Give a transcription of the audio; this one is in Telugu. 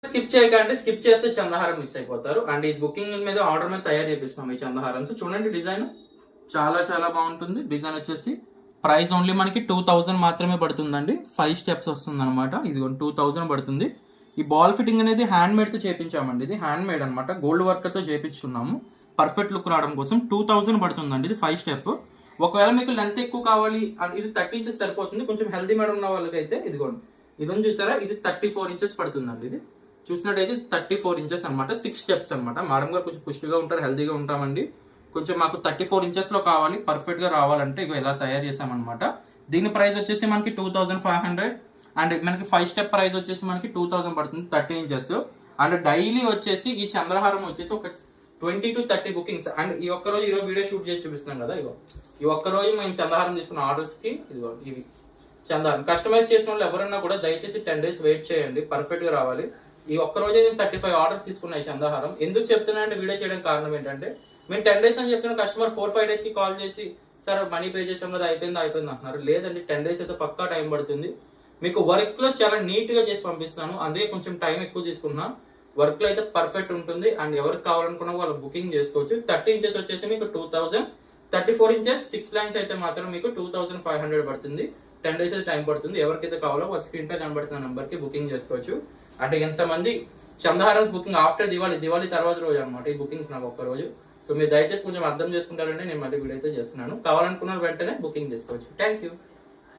స్కిప్ చేయకండి, స్కిప్ చేస్తే చందహారం మిస్ అయిపోతారు. అండ్ ఈ బుకింగ్ మీద ఆర్డర్ మీద తయారు చేపిస్తాం ఈ చందహారం. సో చూడండి డిజైన్ చాలా చాలా బాగుంటుంది. డిజైన్ వచ్చేసి ప్రైస్ ఓన్లీ మనకి 2000 మాత్రమే పడుతుందండి. 5 స్టెప్స్ వస్తుంది అనమాట. ఇది 2000 పడుతుంది. ఈ బాల్ ఫిట్టింగ్ అనేది హ్యాండ్ మేడ్ తో చేపించామండి. ఇది హ్యాండ్ మేడ్ అనమాట, గోల్డ్ వర్కర్ తో చేపించున్నాము. పర్ఫెక్ట్ లుక్ రావడం కోసం 2000 పడుతుందండి. ఇది 5 స్టెప్. ఒకవేళ మీకు లెంత్ ఎక్కువ కావాలి, ఇది 30 ఇంచెస్ సరిపోతుంది. కొంచెం హెల్దీ మేడం ఉన్న వాళ్ళకి అయితే ఇదిగోండి, ఇదని చూసారా, ఇది 34 ఇంచెస్ పడుతుందండి. ఇది చూసినట్టయితే 34 ఇంచెస్ అనమాట. 6 స్టెప్స్ అనమాట. మేడం గారు కొంచెం పుష్టిగా ఉంటారు, హెల్దీగా ఉంటామండి. కొంచెం మాకు 34 ఇంచెస్ లో కావాలి, పర్ఫెక్ట్ గా రావాలంటే ఇక ఇలా తయారు చేసామన్నమాట. దీని ప్రైస్ వచ్చేసి మనకి 2500. అండ్ మనకి 5 స్టెప్ ప్రైస్ వచ్చేసి మనకి 2000 పడుతుంది, 30 ఇంచెస్. అండ్ డైలీ వచ్చేసి ఈ చంద్రహారం వచ్చేసి ఒక 20 to 30 బుకింగ్స్. అండ్ ఈ ఒక్క రోజు ఈరోజు వీడియో షూట్ చేసి చూపిస్తున్నాం కదా, ఇగో ఈ ఒక్క రోజు మేము చంద్రహారం తీసుకున్న ఆర్డర్స్ కి ఇదిగో ఇవి చంద్రహారం కస్టమైజ్ చేసిన వాళ్ళు ఎవరన్నా కూడా దయచేసి 10 days వెయిట్ చేయండి, పర్ఫెక్ట్ గా రావాలి. ఈ ఒక్క రోజే నేను 35 ఆర్డర్స్ తీసుకున్నాయి చంద్రహారం. ఎందుకు చెప్తున్నా అంటే వీడియో చేయడానికి కారణం ఏంటంటే, మేము 10 days అని చెప్తున్న కస్టమర్ 4-5 days కి కాల్ చేసి సార్ మనీ పే చేసాం కదా అయిపోయింది అంటున్నారు. లేదండి, 10 days అయితే పక్కా టైం పడుతుంది. మీకు వర్క్ లో చాలా నీట్ గా చేసి పంపిస్తాను, అందుకే కొంచెం టైం ఎక్కువ తీసుకున్నా. వర్క్ లో అయితే పర్ఫెక్ట్ ఉంటుంది. అండ్ ఎవరికి కావాలనుకున్నా వాళ్ళు బుకింగ్ చేసుకోవచ్చు. 30 ఇంచెస్ వచ్చేసి మీకు 2000, 34 ఇంచెస్ 6 లైన్స్ అయితే మాత్రం మీకు 2500 పడుతుంది. 10 days అయితే టైం పడుతుంది. ఎవరికైతే కావాలో వాళ్ళ స్క్రీన్ పై కనబడుతున్న నంబర్ కి బుకింగ్ చేసుకోవచ్చు. అంటే ఎంతమంది చందహారం బుకింగ్ ఆఫ్టర్ దివాళీ తర్వాత రోజు అనమాట ఈ బుకింగ్స్ నాకు ఒక్క రోజు. సో మీరు దయచేసి కొంచెం అర్థం చేసుకుంటారంటే నేను మళ్ళీ వీడియో అయితే చేస్తున్నాను. కావాలనుకున్న వెంటనే బుకింగ్ చేసుకోవచ్చు. Thank you.